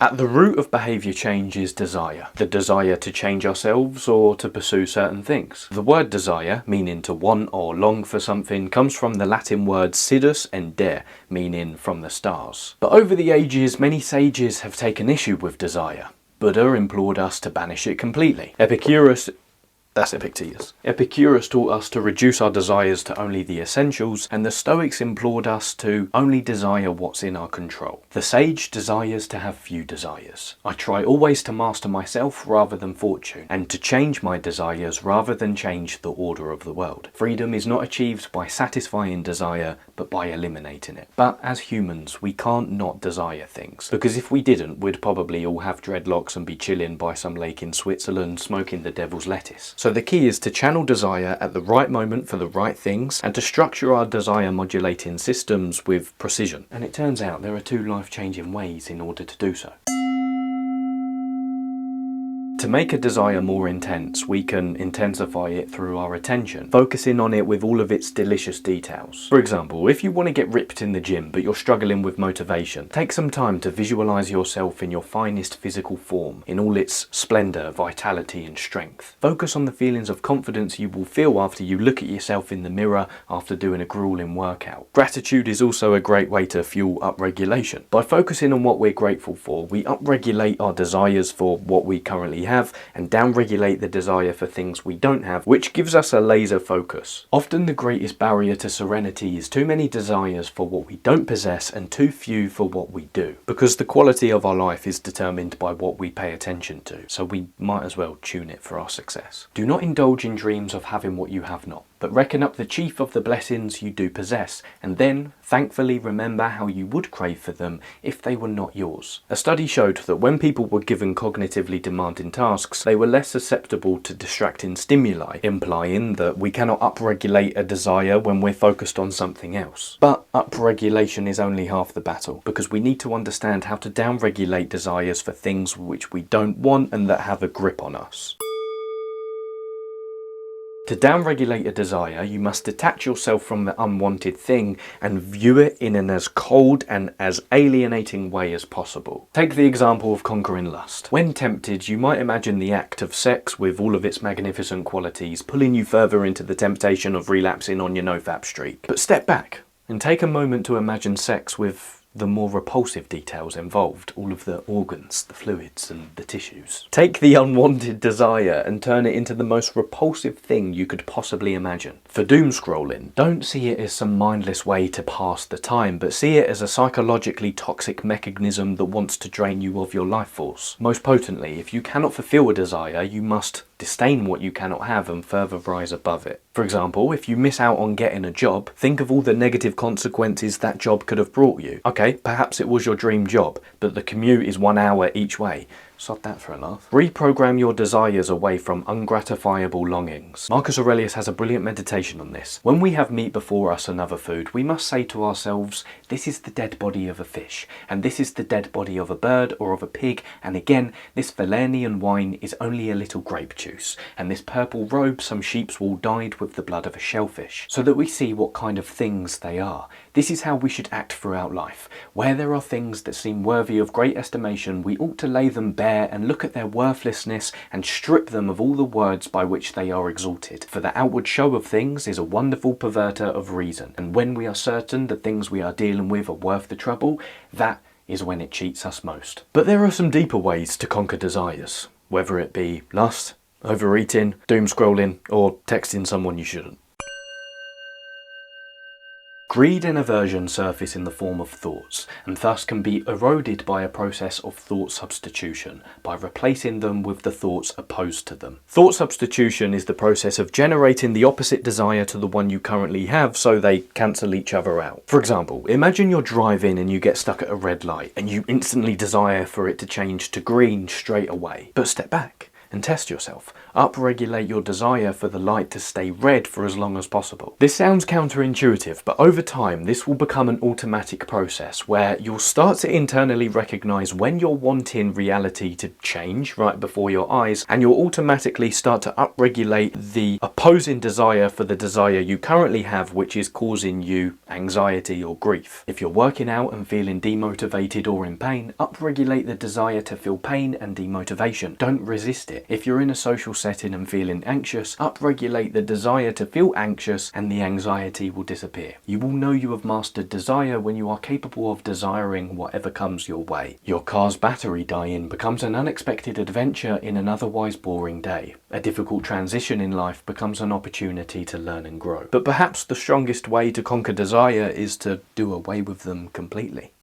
At the root of behaviour change is desire. The desire to change ourselves or to pursue certain things. The word desire, meaning to want or long for something, comes from the Latin words sidus and de, meaning from the stars. But over the ages, many sages have taken issue with desire. Buddha implored us to banish it completely. Epicurus taught us to reduce our desires to only the essentials, and the Stoics implored us to only desire what's in our control. The sage desires to have few desires. I try always to master myself rather than fortune, and to change my desires rather than change the order of the world. Freedom is not achieved by satisfying desire, but by eliminating it. But as humans, we can't not desire things, because if we didn't, we'd probably all have dreadlocks and be chilling by some lake in Switzerland smoking the devil's lettuce. So the key is to channel desire at the right moment for the right things, and to structure our desire modulating systems with precision. And it turns out there are two life-changing ways in order to do so. To make a desire more intense, we can intensify it through our attention, focusing on it with all of its delicious details. For example, if you want to get ripped in the gym but you're struggling with motivation, take some time to visualize yourself in your finest physical form, in all its splendor, vitality and strength. Focus on the feelings of confidence you will feel after you look at yourself in the mirror after doing a grueling workout. Gratitude is also a great way to fuel upregulation. By focusing on what we're grateful for, we upregulate our desires for what we currently have and downregulate the desire for things we don't have, which gives us a laser focus. Often the greatest barrier to serenity is too many desires for what we don't possess and too few for what we do, because the quality of our life is determined by what we pay attention to, so we might as well tune it for our success. Do not indulge in dreams of having what you have not, but reckon up the chief of the blessings you do possess, and then thankfully remember how you would crave for them if they were not yours. A study showed that when people were given cognitively demanding tasks, they were less susceptible to distracting stimuli, implying that we cannot upregulate a desire when we're focused on something else. But upregulation is only half the battle, because we need to understand how to downregulate desires for things which we don't want and that have a grip on us. To downregulate a desire, you must detach yourself from the unwanted thing and view it in an as cold and as alienating way as possible. Take the example of conquering lust. When tempted, you might imagine the act of sex with all of its magnificent qualities pulling you further into the temptation of relapsing on your nofap streak. But step back and take a moment to imagine sex with the more repulsive details involved, all of the organs, the fluids and the tissues. Take the unwanted desire and turn it into the most repulsive thing you could possibly imagine. For doom scrolling, don't see it as some mindless way to pass the time, but see it as a psychologically toxic mechanism that wants to drain you of your life force. Most potently, if you cannot fulfill a desire, you must disdain what you cannot have and further rise above it. For example, if you miss out on getting a job, think of all the negative consequences that job could have brought you. Okay, perhaps it was your dream job, but the commute is 1 hour each way. Sod that for a laugh. Reprogram your desires away from ungratifiable longings. Marcus Aurelius has a brilliant meditation on this. When we have meat before us and other food, we must say to ourselves, this is the dead body of a fish, and this is the dead body of a bird or of a pig, and again, this Falernian wine is only a little grape juice, and this purple robe some sheep's wool dyed with the blood of a shellfish, so that we see what kind of things they are. This is how we should act throughout life. Where there are things that seem worthy of great estimation, we ought to lay them bare and look at their worthlessness and strip them of all the words by which they are exalted. For the outward show of things is a wonderful perverter of reason, and when we are certain the things we are dealing with are worth the trouble, that is when it cheats us most. But there are some deeper ways to conquer desires, whether it be lust, overeating, doom scrolling, or texting someone you shouldn't. Greed and aversion surface in the form of thoughts, and thus can be eroded by a process of thought substitution, by replacing them with the thoughts opposed to them. Thought substitution is the process of generating the opposite desire to the one you currently have so they cancel each other out. For example, imagine you're driving and you get stuck at a red light, and you instantly desire for it to change to green straight away. But step back and test yourself. Upregulate your desire for the light to stay red for as long as possible. This sounds counterintuitive, but over time this will become an automatic process where you'll start to internally recognize when you're wanting reality to change right before your eyes, and you'll automatically start to upregulate the opposing desire for the desire you currently have, which is causing you anxiety or grief. If you're working out and feeling demotivated or in pain, upregulate the desire to feel pain and demotivation. Don't resist it. If you're in a social setting and feeling anxious, upregulate the desire to feel anxious and the anxiety will disappear. You will know you have mastered desire when you are capable of desiring whatever comes your way. Your car's battery dying becomes an unexpected adventure in an otherwise boring day. A difficult transition in life becomes an opportunity to learn and grow. But perhaps the strongest way to conquer desire is to do away with them completely.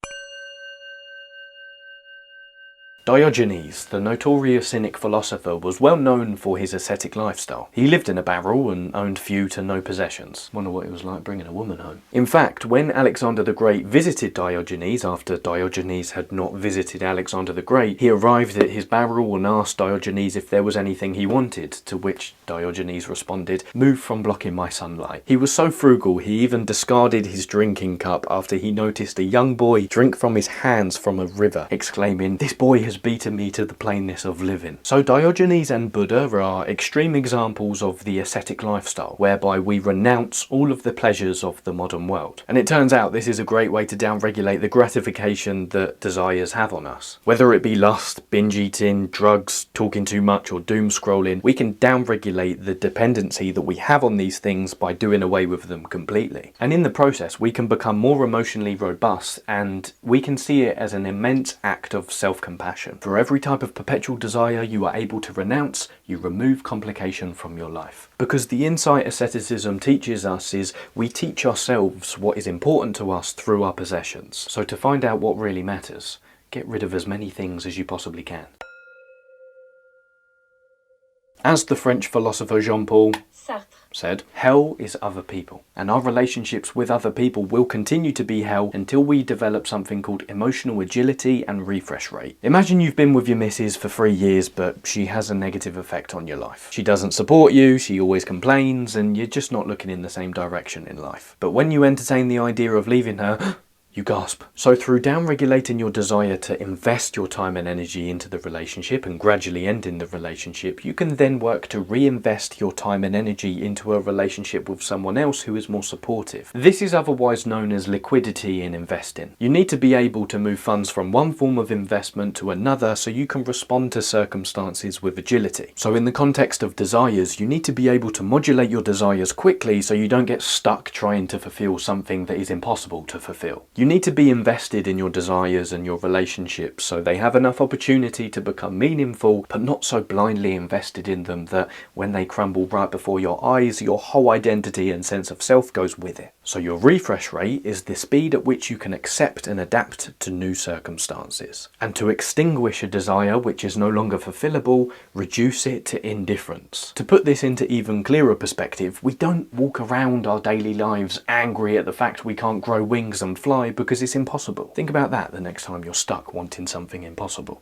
Diogenes, the notorious Cynic philosopher, was well known for his ascetic lifestyle. He lived in a barrel and owned few to no possessions. Wonder what it was like bringing a woman home. In fact, when Alexander the Great visited Diogenes after Diogenes had not visited Alexander the Great, he arrived at his barrel and asked Diogenes if there was anything he wanted, to which Diogenes responded, "Move from blocking my sunlight." He was so frugal he even discarded his drinking cup after he noticed a young boy drink from his hands from a river, exclaiming, "This boy has beaten me to the plainness of living." So Diogenes and Buddha are extreme examples of the ascetic lifestyle, whereby we renounce all of the pleasures of the modern world. And it turns out this is a great way to downregulate the gratification that desires have on us. Whether it be lust, binge eating, drugs, talking too much, or doom scrolling, we can downregulate the dependency that we have on these things by doing away with them completely. And in the process, we can become more emotionally robust, and we can see it as an immense act of self-compassion. For every type of perpetual desire you are able to renounce, you remove complication from your life. Because the insight asceticism teaches us is we teach ourselves what is important to us through our possessions. So to find out what really matters, get rid of as many things as you possibly can. As the French philosopher Jean-Paul Sartre said, hell is other people, and our relationships with other people will continue to be hell until we develop something called emotional agility and refresh rate. Imagine you've been with your missus for 3 years, but she has a negative effect on your life. She doesn't support you, she always complains, and you're just not looking in the same direction in life. But when you entertain the idea of leaving her, you gasp. So through downregulating your desire to invest your time and energy into the relationship and gradually ending the relationship, you can then work to reinvest your time and energy into a relationship with someone else who is more supportive. This is otherwise known as liquidity in investing. You need to be able to move funds from one form of investment to another so you can respond to circumstances with agility. So in the context of desires, you need to be able to modulate your desires quickly so you don't get stuck trying to fulfill something that is impossible to fulfill. You need to be invested in your desires and your relationships so they have enough opportunity to become meaningful, but not so blindly invested in them that when they crumble right before your eyes, your whole identity and sense of self goes with it. So your refresh rate is the speed at which you can accept and adapt to new circumstances. And to extinguish a desire which is no longer fulfillable, reduce it to indifference. To put this into even clearer perspective, we don't walk around our daily lives angry at the fact we can't grow wings and fly because it's impossible. Think about that the next time you're stuck wanting something impossible.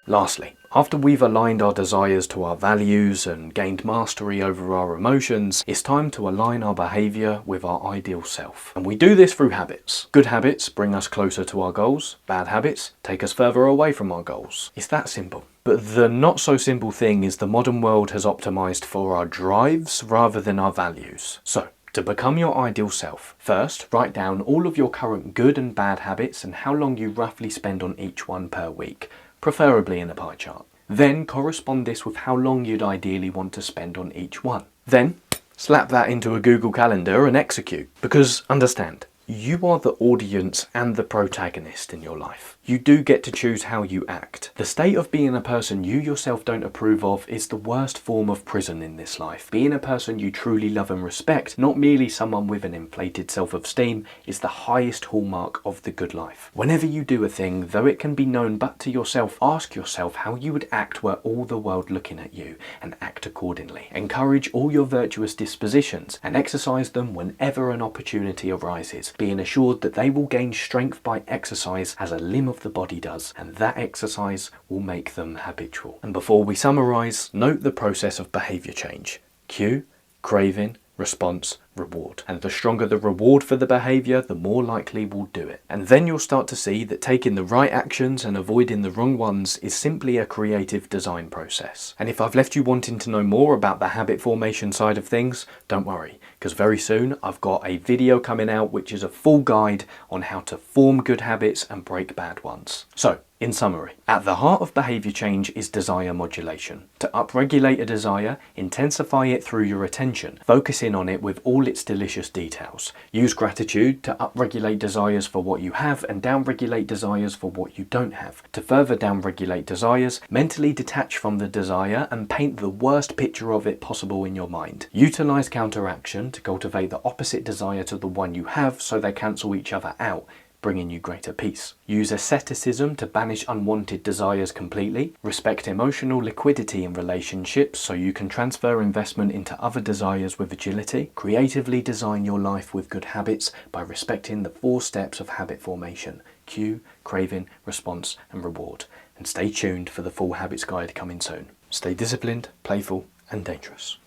Lastly, after we've aligned our desires to our values and gained mastery over our emotions, it's time to align our behaviour with our ideal self. And we do this through habits. Good habits bring us closer to our goals. Bad habits take us further away from our goals. It's that simple. But the not so simple thing is the modern world has optimised for our drives rather than our values. So, to become your ideal self, first write down all of your current good and bad habits and how long you roughly spend on each one per week, preferably in a pie chart. Then correspond this with how long you'd ideally want to spend on each one. Then slap that into a Google Calendar and execute. Because understand, you are the audience and the protagonist in your life. You do get to choose how you act. The state of being a person you yourself don't approve of is the worst form of prison in this life. Being a person you truly love and respect, not merely someone with an inflated self-esteem, is the highest hallmark of the good life. Whenever you do a thing, though it can be known but to yourself, ask yourself how you would act were all the world looking at you, and act accordingly. Encourage all your virtuous dispositions and exercise them whenever an opportunity arises. being assured that they will gain strength by exercise as a limb of the body does, and that exercise will make them habitual. And before we summarise, note the process of behaviour change. Cue, craving, response, reward. And the stronger the reward for the behaviour, the more likely we'll do it. And then you'll start to see that taking the right actions and avoiding the wrong ones is simply a creative design process. And if I've left you wanting to know more about the habit formation side of things, don't worry, because very soon I've got a video coming out which is a full guide on how to form good habits and break bad ones. So, in summary, at the heart of behaviour change is desire modulation. To upregulate a desire, intensify it through your attention, focusing on it with all its delicious details. Use gratitude to upregulate desires for what you have and downregulate desires for what you don't have. To further downregulate desires, mentally detach from the desire and paint the worst picture of it possible in your mind. Utilise counteraction to cultivate the opposite desire to the one you have so they cancel each other out, bringing you greater peace. Use asceticism to banish unwanted desires completely. Respect emotional liquidity in relationships so you can transfer investment into other desires with agility. Creatively design your life with good habits by respecting the 4 steps of habit formation: cue, craving, response, and reward. And stay tuned for the full habits guide coming soon. Stay disciplined, playful, and dangerous.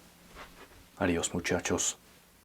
Adios, muchachos.